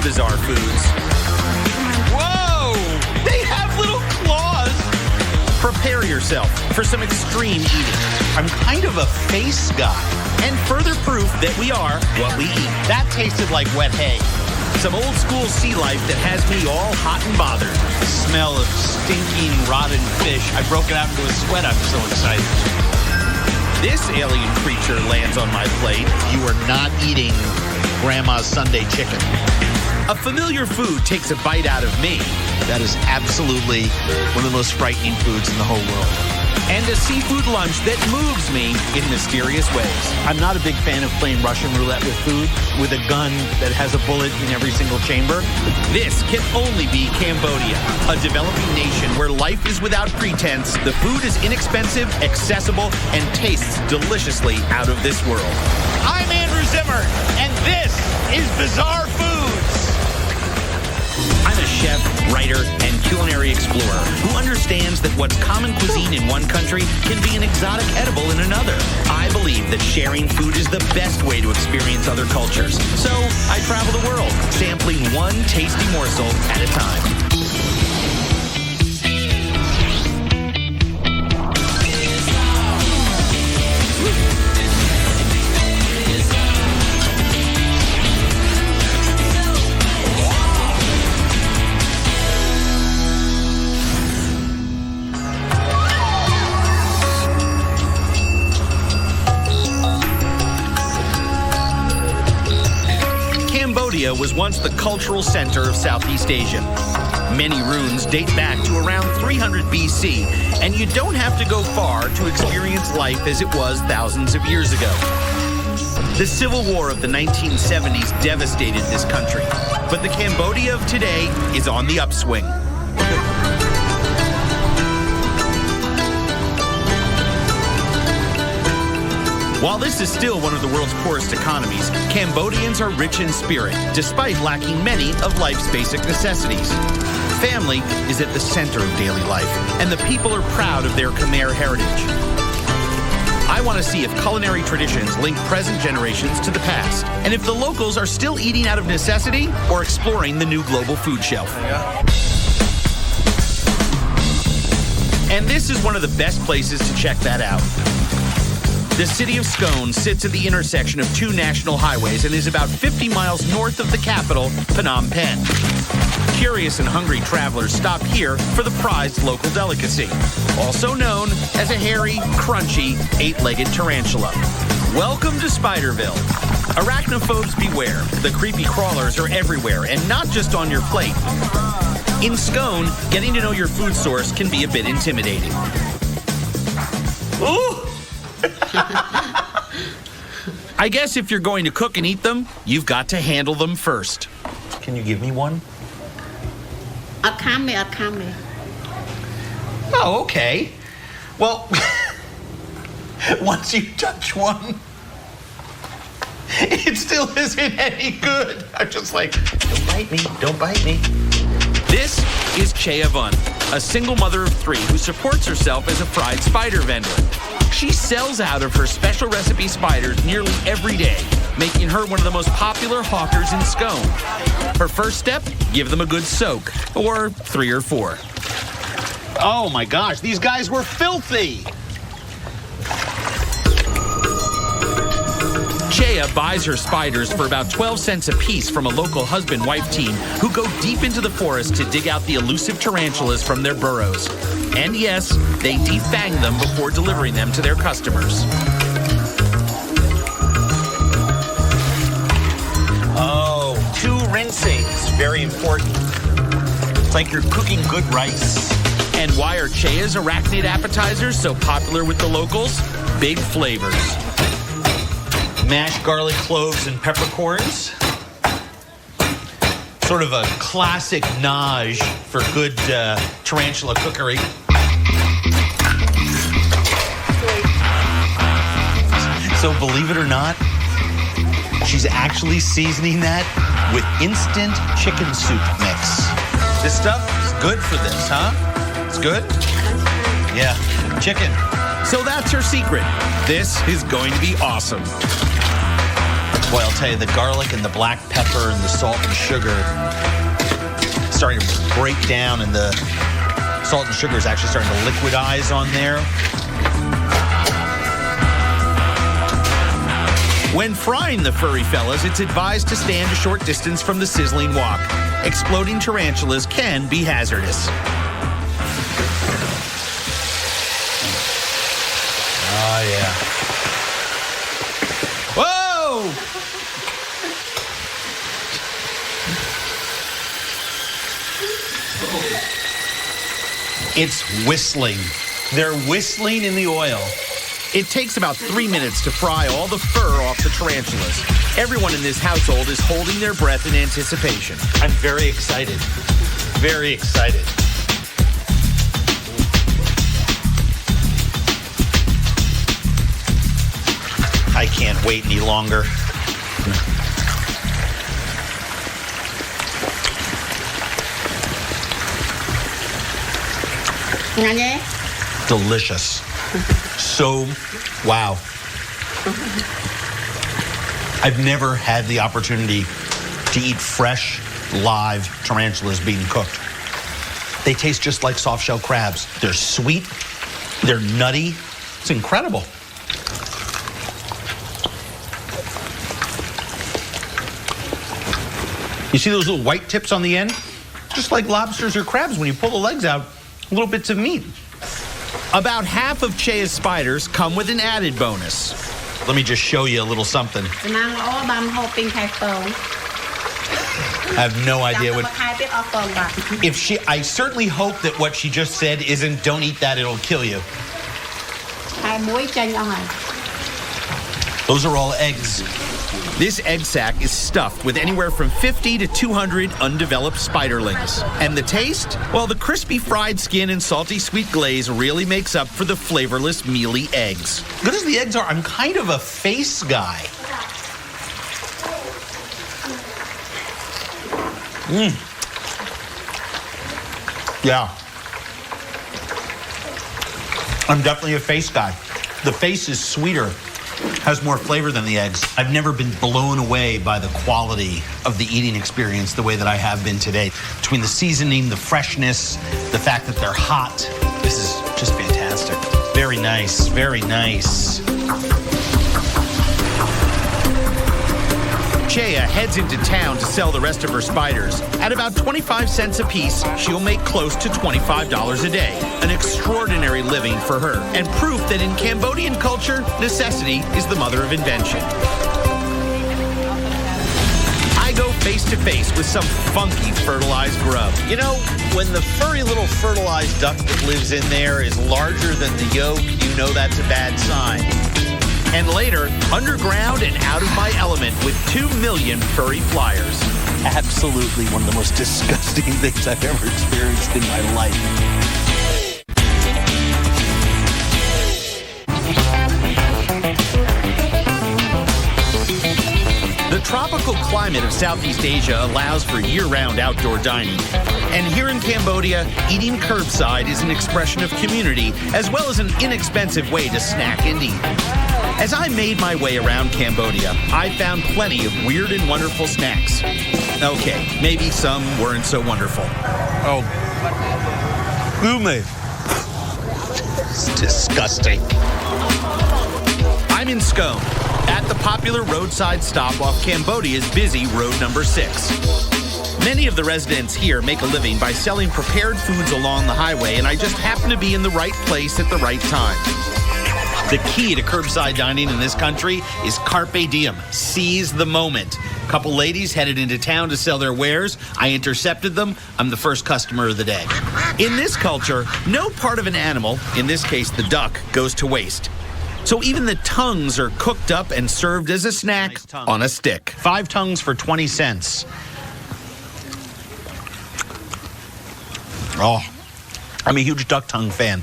bizarre foods. Whoa! They have little claws! Prepare yourself for some extreme eating. I'm kind of a face guy. And further proof that we are what we eat. That tasted like wet hay. Some old school sea life that has me all hot and bothered. The smell of stinking, rotten fish. I broke it out into a sweat. I'm so excited. This alien creature lands on my plate. You are not eating Grandma's Sunday chicken. A familiar food takes a bite out of me. That is absolutely one of the most frightening foods in the whole world. And a seafood lunch that moves me in mysterious ways. I'm not a big fan of playing Russian roulette with food, with a gun that has a bullet in every single chamber. This can only be Cambodia, a developing nation where life is without pretense, the food is inexpensive, accessible, and tastes deliciously out of this world. I'm Andrew Zimmern, and this is Bizarre Foods. I'm a chef, writer, and culinary explorer who understands that what's common cuisine in one country can be an exotic edible in another. I believe that sharing food is the best way to experience other cultures. So I travel the world, sampling one tasty morsel at a time. Cambodia was once the cultural center of Southeast Asia. Many ruins date back to around 300 BC, and you don't have to go far to experience life as it was thousands of years ago. The Civil War of the 1970s devastated this country, but the Cambodia of today is on the upswing. While this is still one of the world's poorest economies, Cambodians are rich in spirit, despite lacking many of life's basic necessities. Family is at the center of daily life, and the people are proud of their Khmer heritage. I want to see if culinary traditions link present generations to the past, and if the locals are still eating out of necessity or exploring the new global food shelf. And this is one of the best places to check that out. The city of Scone sits at the intersection of two national highways and is about 50 miles north of the capital, Phnom Penh. Curious and hungry travelers stop here for the prized local delicacy, also known as a hairy, crunchy, eight-legged tarantula. Welcome to Spiderville. Arachnophobes beware. The creepy crawlers are everywhere, and not just on your plate. In Scone, getting to know your food source can be a bit intimidating. Ooh! I guess if you're going to cook and eat them, you've got to handle them first. Can you give me one? Akame. Oh, okay. Well, once you touch one, it still isn't any good. I'm just like, don't bite me. This is Chea Vun, a single mother of three who supports herself as a fried spider vendor. She sells out of her special recipe spiders nearly every day, making her one of the most popular hawkers in Scone. Her first step, give them a good soak, or 3 or 4. Oh my gosh, these guys were filthy. Chea buys her spiders for about 12 cents a piece from a local husband-wife team who go deep into the forest to dig out the elusive tarantulas from their burrows. And yes, they defang them before delivering them to their customers. Oh, 2 rinsings, very important. It's like you're cooking good rice. And why are Chea's arachnid appetizers so popular with the locals? Big flavors. Mashed garlic cloves and peppercorns. Sort of a classic nage for good tarantula cookery. So believe it or not, she's actually seasoning that with instant chicken soup mix. This stuff is good for this, huh? It's good? Yeah, chicken. So that's her secret. This is going to be awesome. Boy, I'll tell you, the garlic and the black pepper and the salt and sugar starting to break down, and the salt and sugar is actually starting to liquidize on there. When frying the furry fellas, it's advised to stand a short distance from the sizzling wok. Exploding tarantulas can be hazardous. Oh, yeah. Whoa! It's whistling. They're whistling in the oil. It takes about 3 minutes to fry all the fur off the tarantulas. Everyone in this household is holding their breath in anticipation. I'm very excited. Very excited. I can't wait any longer. Delicious. So, wow. I've never had the opportunity to eat fresh, live tarantulas being cooked. They taste just like soft-shell crabs. They're sweet. They're nutty. It's incredible. You see those little white tips on the end? Just like lobsters or crabs, when you pull the legs out, little bits of meat. About half of Chea's spiders come with an added bonus. Let me just show you a little something. I have no idea what... I certainly hope that what she just said isn't, don't eat that, it'll kill you. Those are all eggs. This egg sack is stuffed with anywhere from 50 to 200 undeveloped spiderlings. And the taste? Well, the crispy fried skin and salty sweet glaze really makes up for the flavorless mealy eggs. Good as the eggs are, I'm kind of a face guy. Yeah. I'm definitely a face guy. The face is sweeter, has more flavor than the eggs. I've never been blown away by the quality of the eating experience the way that I have been today. Between the seasoning, the freshness, the fact that they're hot, this is just fantastic. Very nice, very nice. Chea heads into town to sell the rest of her spiders. At about 25 cents a piece, she'll make close to $25 a day. An extraordinary living for her, and proof that in Cambodian culture, necessity is the mother of invention. I go face to face with some funky fertilized grub. You know, when the furry little fertilized duck that lives in there is larger than the yolk, you know that's a bad sign. And later, underground and out of my element with 2 million furry flyers. Absolutely one of the most disgusting things I've ever experienced in my life. The tropical climate of Southeast Asia allows for year-round outdoor dining. And here in Cambodia, eating curbside is an expression of community, as well as an inexpensive way to snack and eat. As I made my way around Cambodia, I found plenty of weird and wonderful snacks. Okay, maybe some weren't so wonderful. Oh, gourmet. It's disgusting. I'm in Scone, at the popular roadside stop off Cambodia's busy road number 6. Many of the residents here make a living by selling prepared foods along the highway, and I just happen to be in the right place at the right time. The key to curbside dining in this country is carpe diem, seize the moment. A couple ladies headed into town to sell their wares. I intercepted them. I'm the first customer of the day. In this culture, no part of an animal, in this case the duck, goes to waste. So even the tongues are cooked up and served as a snack on a stick. 5 tongues for 20 cents. Oh, I'm a huge duck tongue fan.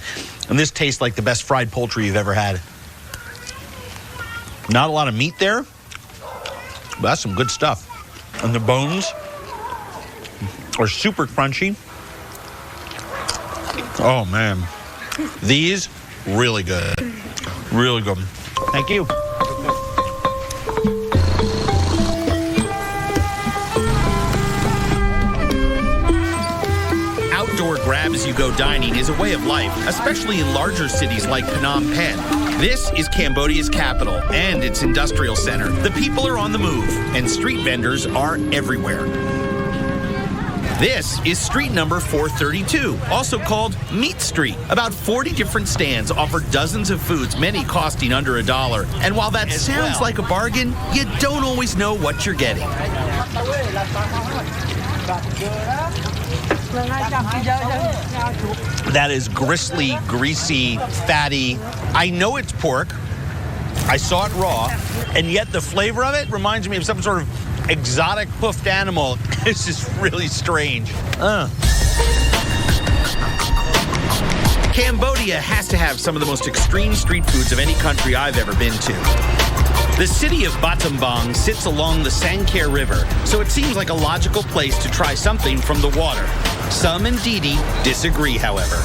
And this tastes like the best fried poultry you've ever had. Not a lot of meat there, but that's some good stuff. And the bones are super crunchy. Oh, man. These, really good. Really good. Thank you. pay-as-you-go dining is a way of life, especially in larger cities like Phnom Penh. This is Cambodia's capital and its industrial center. The people are on the move, and street vendors are everywhere. This is street number 432, also called Meat Street. About 40 different stands offer dozens of foods, many costing under $1. And while that sounds like a bargain, you don't always know what you're getting. That is gristly, greasy, fatty. I know it's pork. I saw it raw, and yet the flavor of it reminds me of some sort of exotic hoofed animal. It's just really strange. Cambodia has to have some of the most extreme street foods of any country I've ever been to. The city of Battambang sits along the Sangkar River, so it seems like a logical place to try something from the water. Some in Didi disagree, however.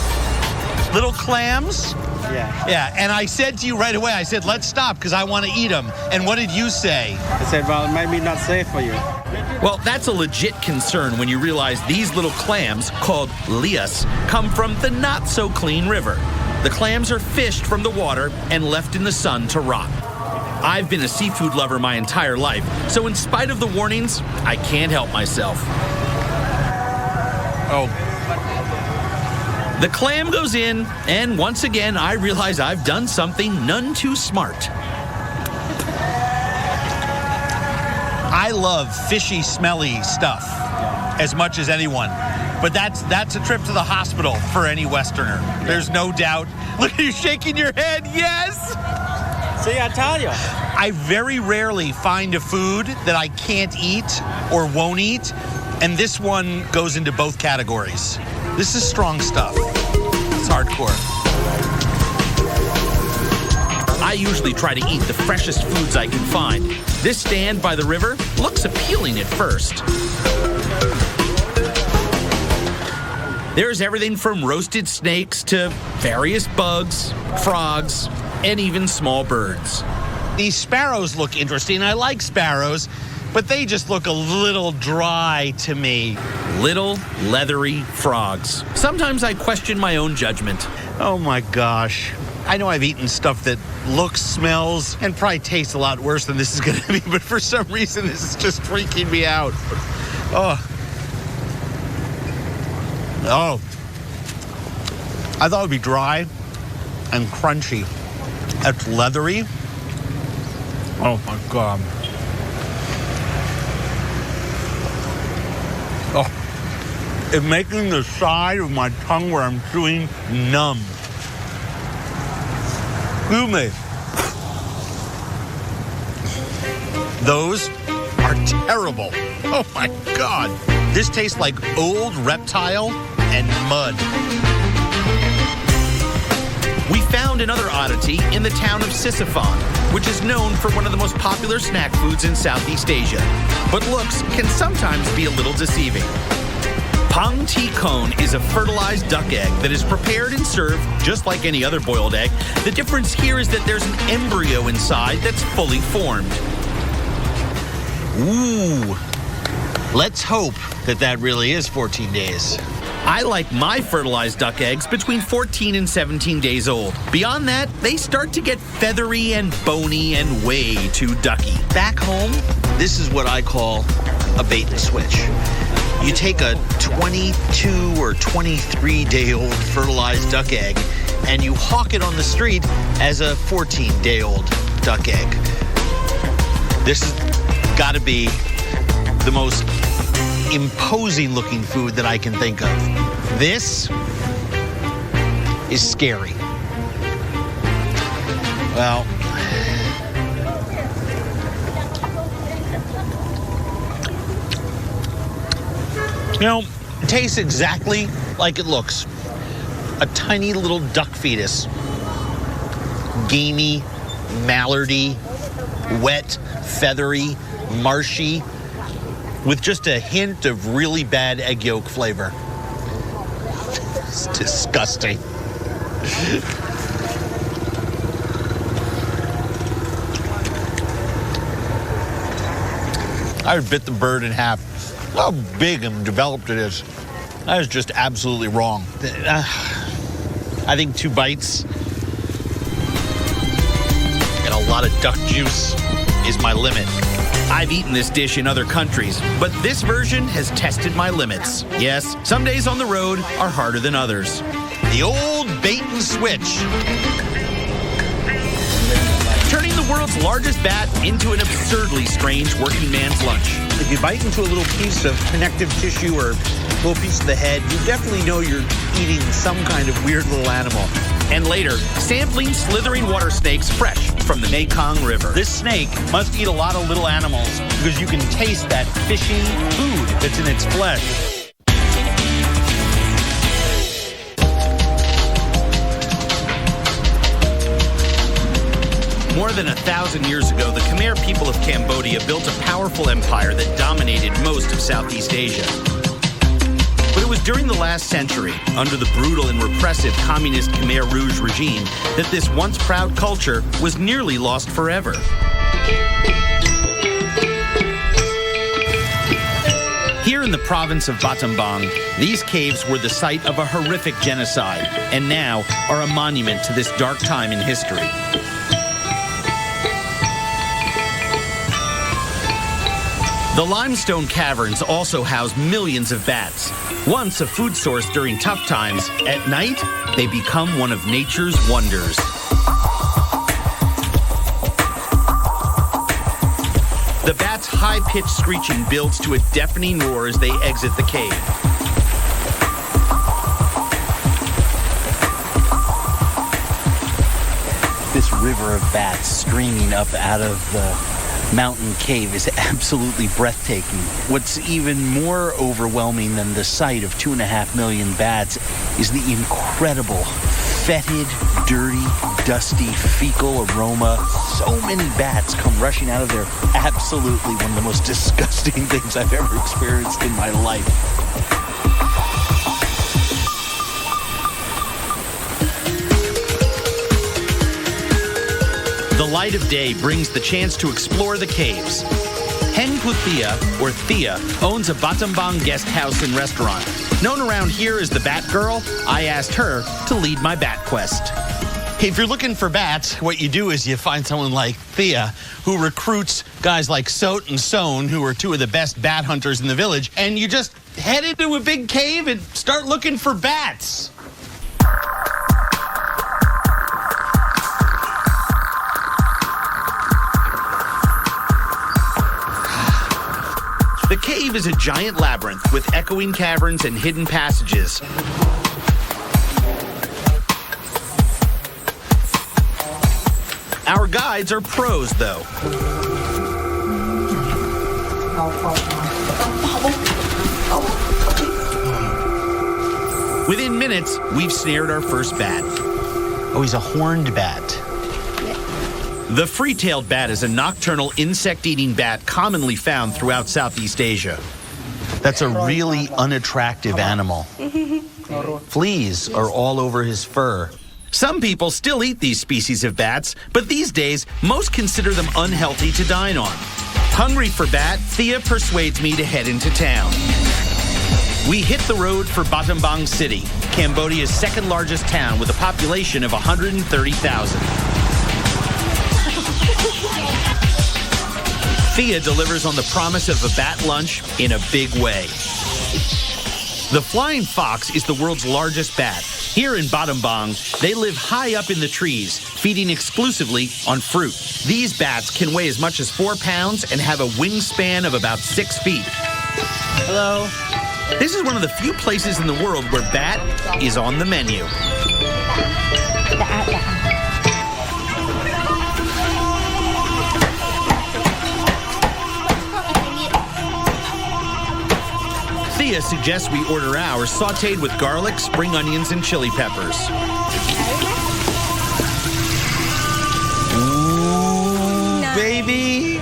Little clams? Yeah. And I said to you right away, I said, let's stop because I want to eat them. And what did you say? I said, well, it might be not safe for you. Well, that's a legit concern when you realize these little clams, called lias, come from the not-so-clean river. The clams are fished from the water and left in the sun to rot. I've been a seafood lover my entire life, so in spite of the warnings, I can't help myself. Oh. The clam goes in, and once again, I realize I've done something none too smart. I love fishy, smelly stuff as much as anyone. But that's a trip to the hospital for any Westerner. There's no doubt. Look at you shaking your head. Yes! See, I tell you. I very rarely find a food that I can't eat or won't eat, and this one goes into both categories. This is strong stuff. It's hardcore. I usually try to eat the freshest foods I can find. This stand by the river looks appealing at first. There's everything from roasted snakes to various bugs, frogs, and even small birds. These sparrows look interesting. I like sparrows, but they just look a little dry to me. Little, leathery frogs. Sometimes I question my own judgment. Oh my gosh. I know I've eaten stuff that looks, smells, and probably tastes a lot worse than this is going to be, but for some reason this is just freaking me out. Oh. I thought it would be dry and crunchy. It's leathery. Oh my God. Oh, it's making the side of my tongue where I'm chewing numb. Excuse me. Those are terrible. Oh my God. This tastes like old reptile and mud. We found another oddity in the town of Sisyphon, which is known for one of the most popular snack foods in Southeast Asia. But looks can sometimes be a little deceiving. Pang ti kon is a fertilized duck egg that is prepared and served just like any other boiled egg. The difference here is that there's an embryo inside that's fully formed. Ooh. Let's hope that that really is 14 days. I like my fertilized duck eggs between 14 and 17 days old. Beyond that, they start to get feathery and bony and way too ducky. Back home, this is what I call a bait and switch. You take a 22 or 23-day-old fertilized duck egg and you hawk it on the street as a 14-day-old duck egg. This has got to be the most imposing looking food that I can think of. This is scary. Well, you know, it tastes exactly like it looks. A tiny little duck fetus. Gamey, mallardy, wet, feathery, marshy, with just a hint of really bad egg yolk flavor. It's disgusting. I bit the bird in half. Look how big and developed it is. I was just absolutely wrong. I think 2 bites and a lot of duck juice is my limit. I've eaten this dish in other countries, but this version has tested my limits. Yes, some days on the road are harder than others. The old bait and switch. Turning the world's largest bat into an absurdly strange working man's lunch. If you bite into a little piece of connective tissue or a little piece of the head, you definitely know you're eating some kind of weird little animal. And later, sampling slithering water snakes fresh from the Mekong River. This snake must eat a lot of little animals because you can taste that fishy food that's in its flesh. More than 1,000 years ago, the Khmer people of Cambodia built a powerful empire that dominated most of Southeast Asia. But it was during the last century, under the brutal and repressive communist Khmer Rouge regime, that this once proud culture was nearly lost forever. Here in the province of Battambang, these caves were the site of a horrific genocide, and now are a monument to this dark time in history. The limestone caverns also house millions of bats. Once a food source during tough times, at night, they become one of nature's wonders. The bats' high-pitched screeching builds to a deafening roar as they exit the cave. This river of bats streaming up out of the mountain cave is absolutely breathtaking. What's even more overwhelming than the sight of 2.5 million bats is the incredible, fetid, dirty, dusty, fecal aroma. So many bats come rushing out of there. Absolutely one of the most disgusting things I've ever experienced in my life. The light of day brings the chance to explore the caves. Heng Thea, or Thea, owns a Battambang guest house and restaurant. Known around here as the Bat Girl, I asked her to lead my bat quest. If you're looking for bats, what you do is you find someone like Thea, who recruits guys like Soat and Sohn, who are 2 of the best bat hunters in the village, and you just head into a big cave and start looking for bats. The cave is a giant labyrinth with echoing caverns and hidden passages. Our guides are pros, though. Within minutes, we've snared our first bat. Oh, he's a horned bat. The free-tailed bat is a nocturnal insect-eating bat commonly found throughout Southeast Asia. That's a really unattractive animal. Fleas are all over his fur. Some people still eat these species of bats, but these days, most consider them unhealthy to dine on. Hungry for bat, Thea persuades me to head into town. We hit the road for Battambang City, Cambodia's second largest town with a population of 130,000. Thea delivers on the promise of a bat lunch in a big way. The flying fox is the world's largest bat. Here in Battambang, they live high up in the trees, feeding exclusively on fruit. These bats can weigh as much as 4 pounds and have a wingspan of about 6 feet. Hello. This is one of the few places in the world where bat is on the menu. Thea suggests we order ours sautéed with garlic, spring onions, and chili peppers. Ooh, baby.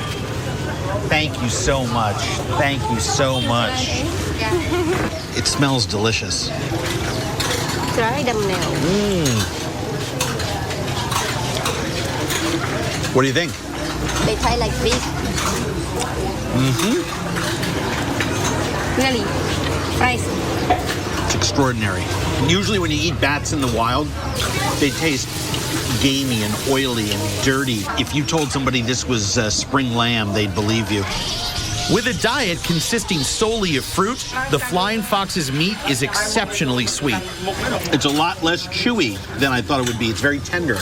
Thank you so much. Thank you so much. It smells delicious. What do you think? They taste like beef. Mm-hmm. Really? Rice. extraordinary. Usually when you eat bats in the wild, they taste gamey and oily and dirty. If you told somebody this was spring lamb, they'd believe you. With a diet consisting solely of fruit, the flying fox's meat is exceptionally sweet. It's a lot less chewy than I thought it would be. It's very tender.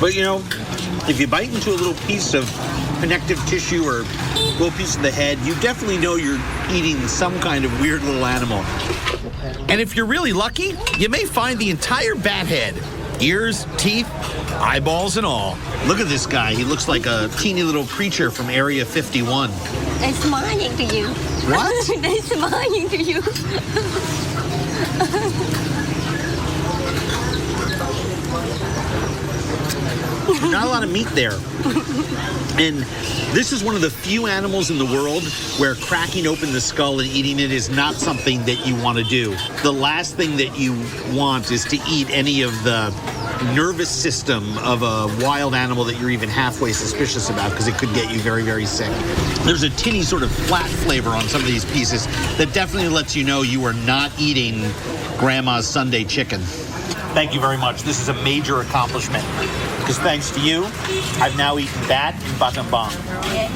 But you know, if you bite into a little piece of connective tissue or a little piece of the head, you definitely know you're eating some kind of weird little animal. And if you're really lucky, you may find the entire bat head. Ears, teeth, eyeballs, and all. Look at this guy. He looks like a teeny little creature from Area 51. They're smiling to you. What? They're smiling to you. Not a lot of meat there. And this is one of the few animals in the world where cracking open the skull and eating it is not something that you want to do. The last thing that you want is to eat any of the nervous system of a wild animal that you're even halfway suspicious about, because it could get you very, very sick. There's a tinny sort of flat flavor on some of these pieces that definitely lets you know you are not eating Grandma's Sunday chicken. Thank you very much. This is a major accomplishment, because thanks to you, I've now eaten bat in Battambang,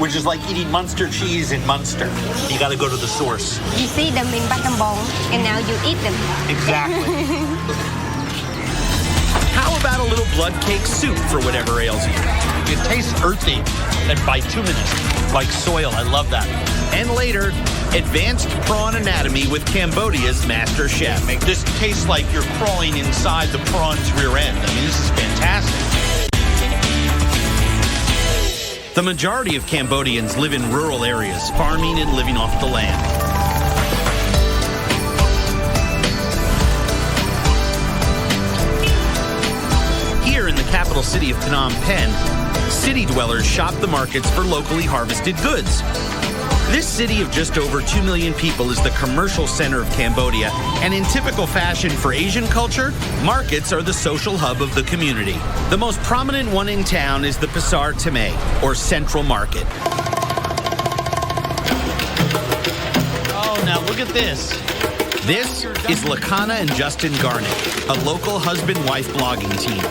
which is like eating Munster cheese in Munster. You got to go to the source. You see them in Battambang, and now you eat them. Exactly. How about a little blood cake soup for whatever ails you? It tastes earthy and bituminous, like soil. I love that. And later, advanced prawn anatomy with Cambodia's master chef. This tastes like you're crawling inside the prawn's rear end. I mean, this is fantastic. The majority of Cambodians live in rural areas, farming and living off the land. Here in the capital city of Phnom Penh, city dwellers shop the markets for locally harvested goods. This city of just over 2 million people is the commercial center of Cambodia, and in typical fashion for Asian culture, markets are the social hub of the community. The most prominent one in town is the Pasar Tamay, or Central Market. Oh, now look at this. This is Lakana and Justin Garnett, a local husband-wife blogging team.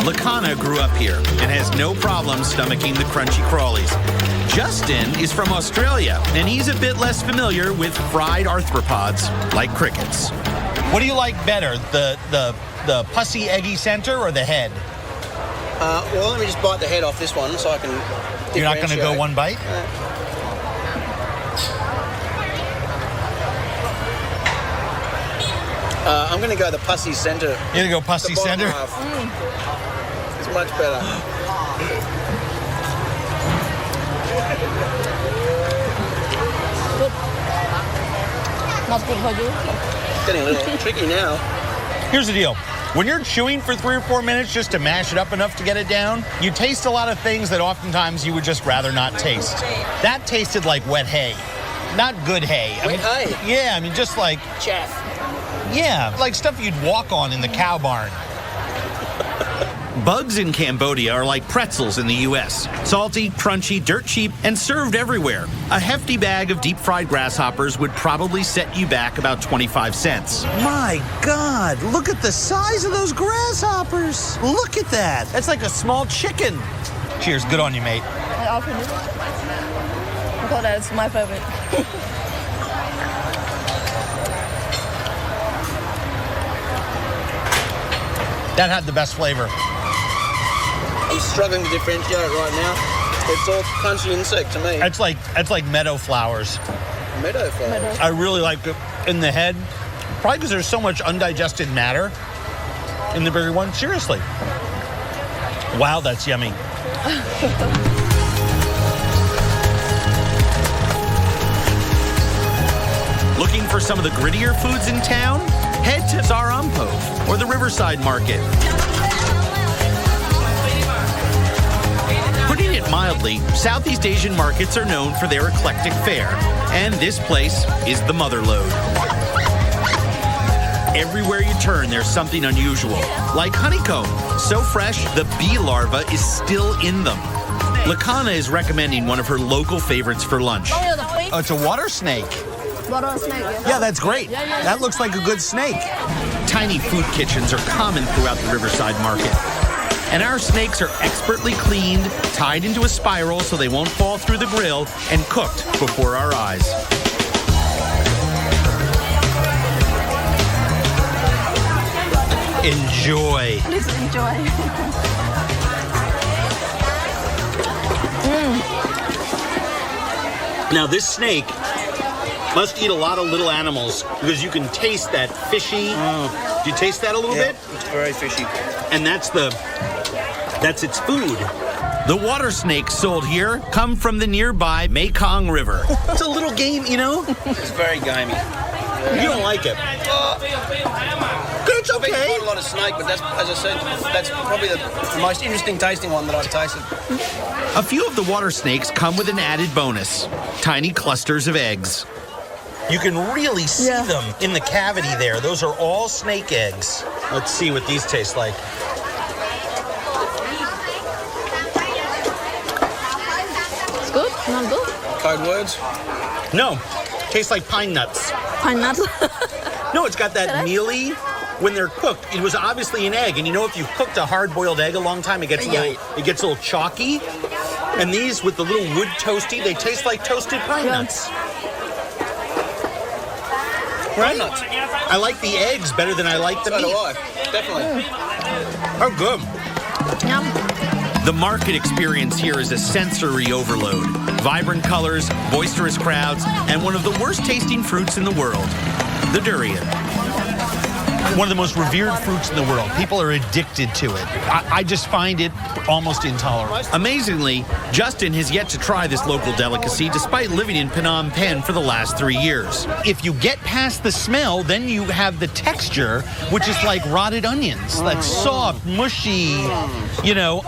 Lakana grew up here and has no problem stomaching the crunchy crawlies. Justin is from Australia, and he's a bit less familiar with fried arthropods like crickets. What do you like better, the pussy eggy center or the head? Well, let me just bite the head off this one so I can differentiate. You're not going to go one bite? I'm going to go the pussy center. You're going to go pussy center? It's much better. Not good for you. Getting a little tricky now. Here's the deal. When you're chewing for 3 or 4 minutes just to mash it up enough to get it down, you taste a lot of things that oftentimes you would just rather not taste. That tasted like wet hay. Not good hay. Wet hay? Yeah, I mean, just like... Chaff. Yeah, like stuff you'd walk on in the cow barn. Bugs in Cambodia are like pretzels in the U.S. Salty, crunchy, dirt cheap, and served everywhere. A hefty bag of deep-fried grasshoppers would probably set you back about 25 cents. My God, look at the size of those grasshoppers. Look at that. That's like a small chicken. Cheers, good on you, mate. I thought that's my favorite. That had the best flavor. I'm struggling to differentiate right now. It's all crunchy insect to me. It's like meadow flowers. Meadow flowers. I really like it in the head, probably because there's so much undigested matter in the berry one. Seriously. Wow, that's yummy. Looking for some of the grittier foods in town? Head to Sarampov or the Riverside Market. Putting it mildly, Southeast Asian markets are known for their eclectic fare, and this place is the mother lode. Everywhere you turn, there's something unusual, like honeycomb, so fresh the bee larva is still in them. Lakana is recommending one of her local favorites for lunch. Oh, it's a water snake. Water snake, yeah. Yeah, that's great. That looks like a good snake. Tiny food kitchens are common throughout the Riverside Market. And our snakes are expertly cleaned, tied into a spiral so they won't fall through the grill, and cooked before our eyes. Enjoy. Please enjoy. Now, this snake must eat a lot of little animals because you can taste that fishy. Do you taste that a little bit? It's very fishy. And that's its food. The water snakes sold here come from the nearby Mekong River. It's a little game, you know? It's very gamey. You don't like it. It's I've eaten okay. quite a lot of snake, but that's, as I said, that's probably the most interesting tasting one that I've tasted. A few of the water snakes come with an added bonus: tiny clusters of eggs. You can really see them in the cavity there. Those are all snake eggs. Let's see what these taste like. It's good? Not good? Code words. No, tastes like pine nuts. Pine nuts. No, it's got that mealy. When they're cooked, it was obviously an egg, and you know if you've cooked a hard-boiled egg a long time, it gets a little chalky. And these with the little wood toasty, they taste like toasted pine nuts. Right? Nuts. I like the eggs better than I like the So do meat. I. Definitely. Oh, good. Yum. The market experience here is a sensory overload. Vibrant colors, boisterous crowds, and one of the worst tasting fruits in the world, the durian. One of the most revered fruits in the world. People are addicted to it. I just find it almost intolerable. Amazingly, Justin has yet to try this local delicacy despite living in Phnom Penh for the last 3 years. If you get past the smell, then you have the texture, which is like rotted onions. That's soft, mushy, you know.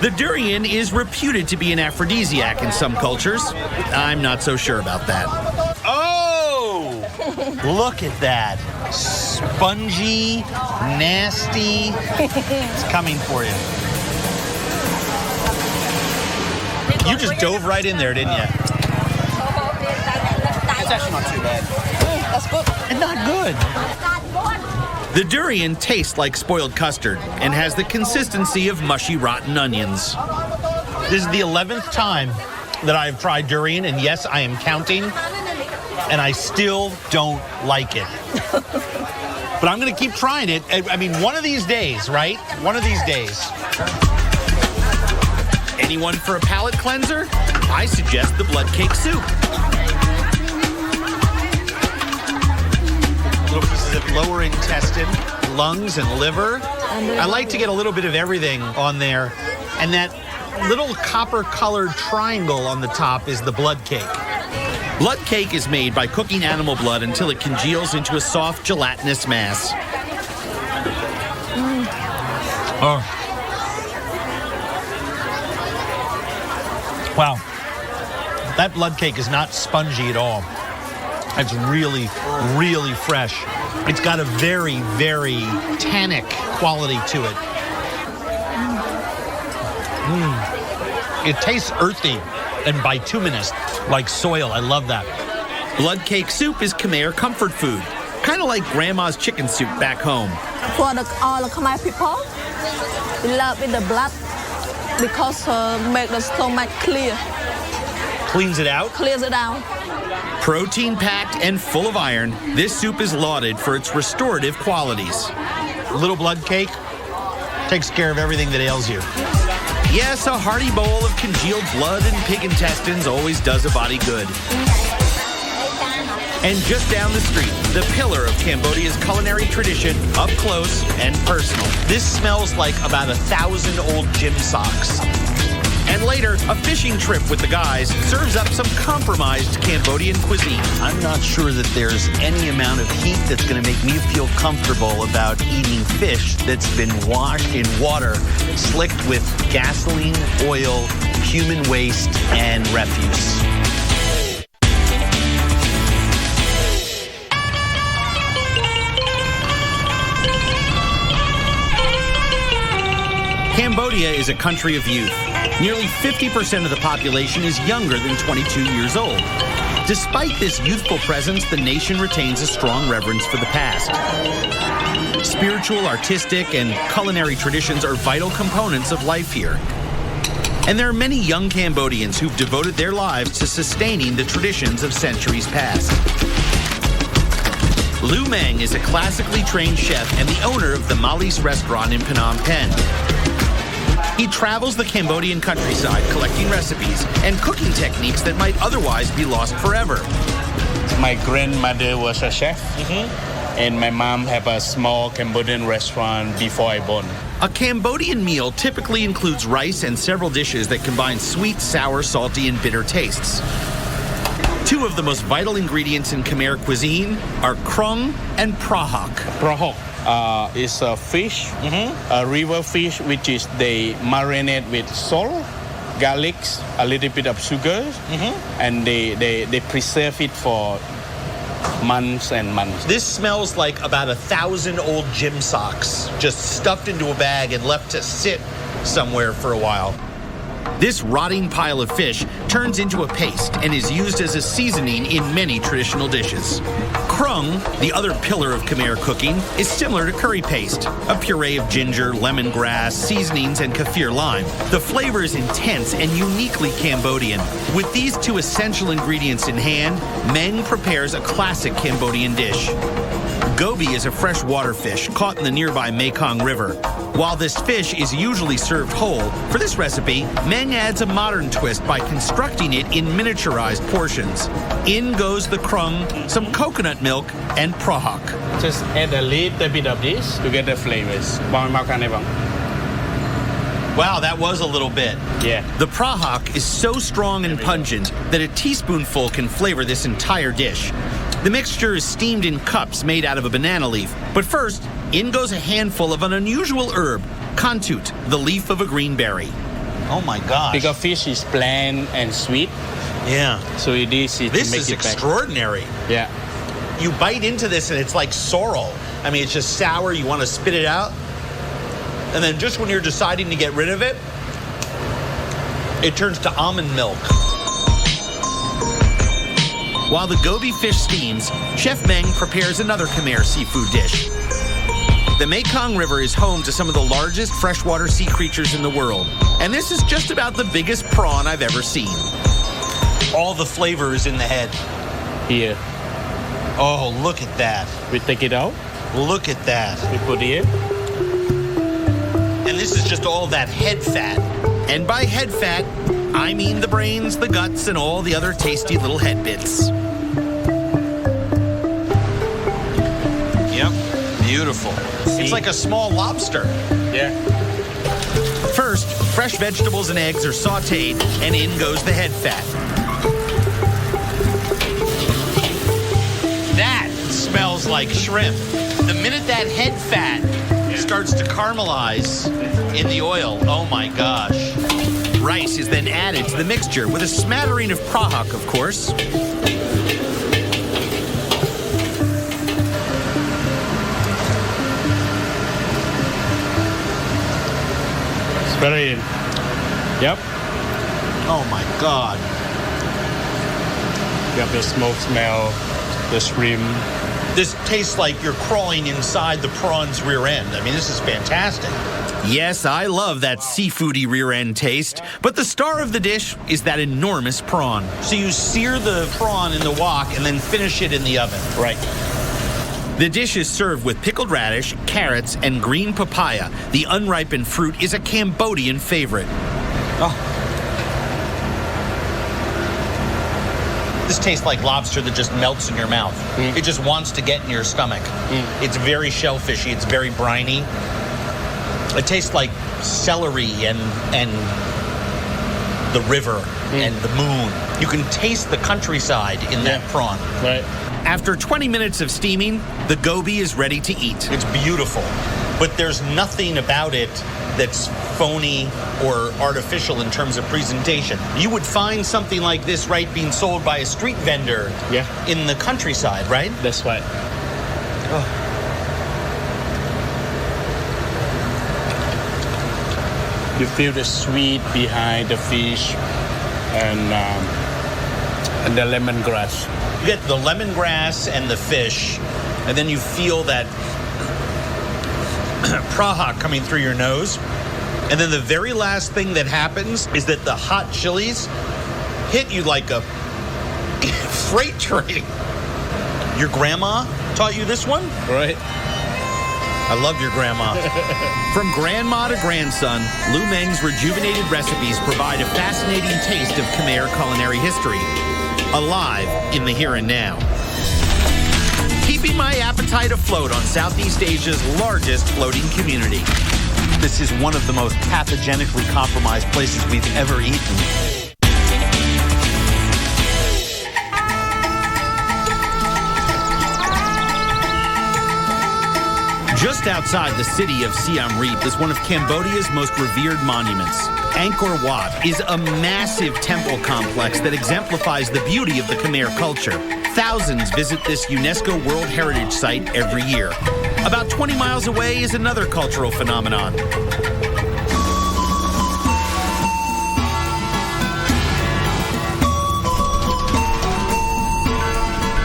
The durian is reputed to be an aphrodisiac in some cultures. I'm not so sure about that. Oh! Look at that. Spongy, nasty. It's coming for you. You just dove right in there, didn't you? It's actually not too bad. That's good. And not good. The durian tastes like spoiled custard and has the consistency of mushy, rotten onions. This is the 11th time that I've tried durian, and yes, I am counting, and I still don't like it. But I'm going to keep trying it. I mean, one of these days, right? One of these days. Anyone for a palate cleanser? I suggest the blood cake soup. Little pieces of lower intestine, lungs, and liver. I like to get a little bit of everything on there. And that little copper-colored triangle on the top is the blood cake. Blood cake is made by cooking animal blood until it congeals into a soft, gelatinous mass. Oh. Wow. That blood cake is not spongy at all. It's really, really fresh. It's got a very, very tannic quality to it. It tastes earthy and bituminous, like soil. I love that. Blood cake soup is Khmer comfort food, kind of like grandma's chicken soup back home. For all the Khmer people, we love with the blood because make the stomach clear. Cleans it out. Clears it out. Protein-packed and full of iron, this soup is lauded for its restorative qualities. Little blood cake takes care of everything that ails you. Yes, a hearty bowl of congealed blood and pig intestines always does a body good. And just down the street, the pillar of Cambodia's culinary tradition, up close and personal. This smells like about 1,000 old gym socks. And later, a fishing trip with the guys serves up some compromised Cambodian cuisine. I'm not sure that there's any amount of heat that's going to make me feel comfortable about eating fish that's been washed in water, slicked with gasoline, oil, human waste, and refuse. Cambodia is a country of youth. Nearly 50% of the population is younger than 22 years old. Despite this youthful presence, the nation retains a strong reverence for the past. Spiritual, artistic, and culinary traditions are vital components of life here. And there are many young Cambodians who've devoted their lives to sustaining the traditions of centuries past. Lou Meng is a classically trained chef and the owner of the Malis restaurant in Phnom Penh. He travels the Cambodian countryside collecting recipes and cooking techniques that might otherwise be lost forever. My grandmother was a chef, and my mom had a small Cambodian restaurant before I born. A Cambodian meal typically includes rice and several dishes that combine sweet, sour, salty, and bitter tastes. Two of the most vital ingredients in Khmer cuisine are krung and prahok. Prahok is a fish, a river fish, which is they marinate with salt, garlic, a little bit of sugar, and they preserve it for months and months. This smells like about 1,000 old gym socks just stuffed into a bag and left to sit somewhere for a while. This rotting pile of fish turns into a paste and is used as a seasoning in many traditional dishes. Krung, the other pillar of Khmer cooking, is similar to curry paste, a puree of ginger, lemongrass, seasonings, and kaffir lime. The flavor is intense and uniquely Cambodian. With these two essential ingredients in hand, Meng prepares a classic Cambodian dish. Goby is a freshwater fish caught in the nearby Mekong River. While this fish is usually served whole, for this recipe, Meng adds a modern twist by constructing it in miniaturized portions. In goes the krung, some coconut milk, and prahok. Just add a little bit of this to get the flavors. Wow, that was a little bit. Yeah. The prahok is so strong and pungent that a teaspoonful can flavor this entire dish. The mixture is steamed in cups made out of a banana leaf. But first, in goes a handful of an unusual herb, kantut, the leaf of a green berry. Oh my gosh. Because fish is bland and sweet, Yeah. so it is easy to This make is it back. extraordinary. Yeah. You bite into this and it's like sorrel. I mean, it's just sour. You want to spit it out. And then just when you're deciding to get rid of it, it turns to almond milk. While the goby fish steams, Chef Meng prepares another Khmer seafood dish. The Mekong River is home to some of the largest freshwater sea creatures in the world. And this is just about the biggest prawn I've ever seen. All the flavor is in the head. Here, Oh, look at that. we take it out. Look at that. We put it in. And this is just all that head fat. And by head fat, I mean the brains, the guts, and all the other tasty little head bits. Yep. Beautiful. It's like a small lobster. Yeah. First, fresh vegetables and eggs are sautéed, and in goes the head fat. That smells like shrimp. The minute that head fat starts to caramelize in the oil, oh my gosh. Rice is then added to the mixture with a smattering of prahok, of course. It's very. Yep. Oh my God. You have the smoke smell, the shrimp. This tastes like you're crawling inside the prawn's rear end. I mean, this is fantastic. Yes, I love that seafoody rear end taste, but the star of the dish is that enormous prawn. So you sear the prawn in the wok and then finish it in the oven. Right. The dish is served with pickled radish, carrots, and green papaya. The unripened fruit is a Cambodian favorite. This tastes like lobster that just melts in your mouth. It just wants to get in your stomach. It's very shellfishy. It's very briny. It tastes like celery and the river and the moon. You can taste the countryside in that prawn. Right. After 20 minutes of steaming, the goby is ready to eat. It's beautiful, but there's nothing about it that's phony or artificial in terms of presentation. You would find something like this, right, being sold by a street vendor in the countryside, right? That's right. You feel the sweet behind the fish, and and the lemongrass. You get the lemongrass and the fish, and then you feel that praha coming through your nose. And then the very last thing that happens is that the hot chilies hit you like a freight train. Your grandma taught you this one? Right. I love your grandma. From grandma to grandson, Lu Meng's rejuvenated recipes provide a fascinating taste of Khmer culinary history, alive in the here and now. Keeping my appetite afloat on Southeast Asia's largest floating community. This is one of the most pathogenically compromised places we've ever eaten. Just outside the city of Siem Reap is one of Cambodia's most revered monuments. Angkor Wat is a massive temple complex that exemplifies the beauty of the Khmer culture. Thousands visit this UNESCO World Heritage Site every year. About 20 miles away is another cultural phenomenon.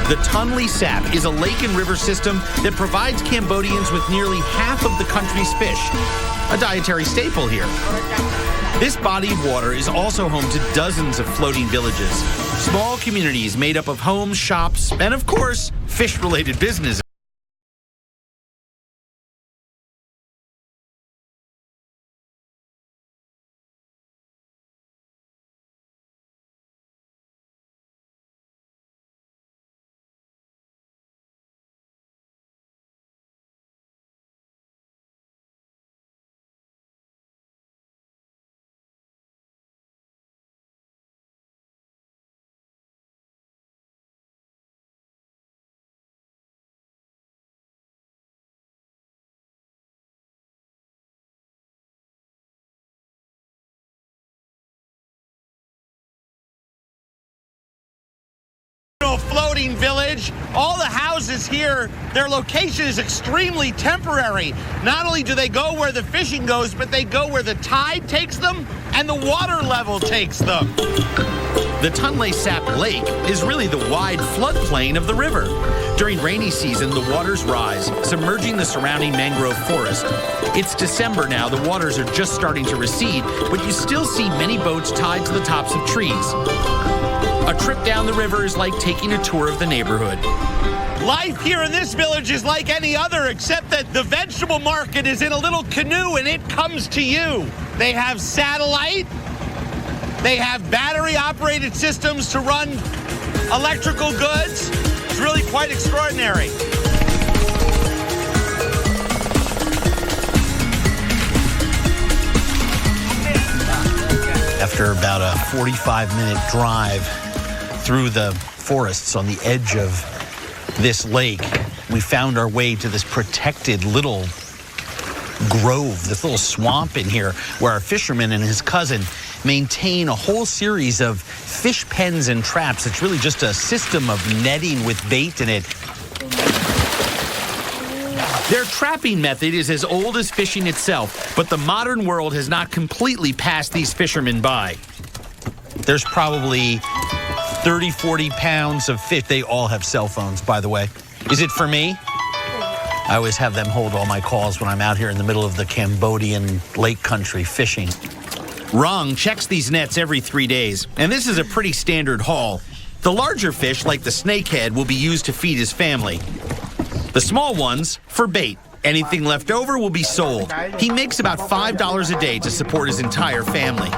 The Tonle Sap is a lake and river system that provides Cambodians with nearly half of the country's fish, a dietary staple here. This body of water is also home to dozens of floating villages, small communities made up of homes, shops, and of course, fish-related businesses. Floating village. All the houses here, their location is extremely temporary. Not only do they go where the fishing goes, but they go where the tide takes them and the water level takes them. The Tonle Sap Lake is really the wide floodplain of the river. During rainy season, the waters rise, submerging the surrounding mangrove forest. It's December now, the waters are just starting to recede, but you still see many boats tied to the tops of trees. A trip down the river is like taking a tour of the neighborhood. Life here in this village is like any other, except that the vegetable market is in a little canoe and it comes to you. They have satellite. They have battery-operated systems to run electrical goods. It's really quite extraordinary. After about a 45-minute drive through the forests on the edge of this lake, we found our way to this protected little grove, this little swamp in here, where our fisherman and his cousin maintain a whole series of fish pens and traps. It's really just a system of netting with bait in it. Their trapping method is as old as fishing itself, but the modern world has not completely passed these fishermen by. There's probably 30, 40 pounds of fish. They all have cell phones, by the way. Is it for me? I always have them hold all my calls when I'm out here in the middle of the Cambodian lake country fishing. Rong checks these nets every 3 days, and this is a pretty standard haul. The larger fish, like the snakehead, will be used to feed his family. The small ones, for bait. Anything left over will be sold. He makes about $5 a day to support his entire family.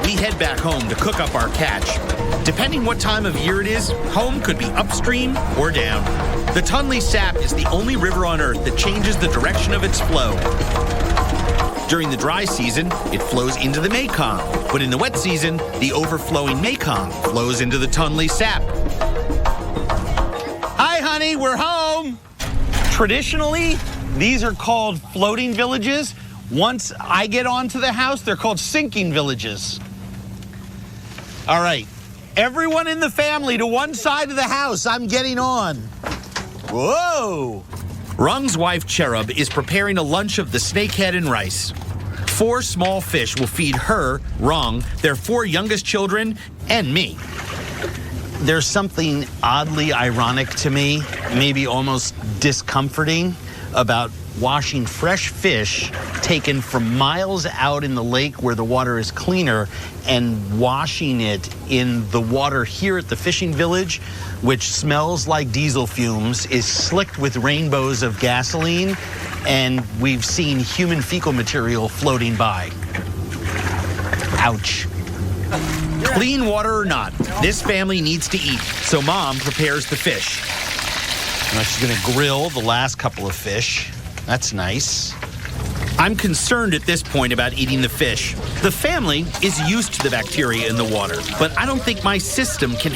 We head back home to cook up our catch. Depending what time of year it is, home could be upstream or down. The Tonle Sap is the only river on Earth that changes the direction of its flow. During the dry season, it flows into the Mekong, but in the wet season, the overflowing Mekong flows into the Tonle Sap. Hi, honey, we're home. Traditionally, these are called floating villages. Once I get onto the house, they're called sinking villages. All right, everyone in the family to one side of the house. I'm getting on. Whoa. Rung's wife, Cherub, is preparing a lunch of the snakehead and rice. 4 small fish will feed her, wrong, their 4 youngest children, and me. There's something oddly ironic to me, maybe almost discomforting, about washing fresh fish taken from miles out in the lake where the water is cleaner and washing it in the water here at the fishing village, which smells like diesel fumes, is slicked with rainbows of gasoline, and we've seen human fecal material floating by. Ouch. Clean water or not, this family needs to eat, so Mom prepares the fish. Now she's going to grill the last couple of fish. That's nice. I'm concerned at this point about eating the fish. The family is used to the bacteria in the water, but I don't think my system can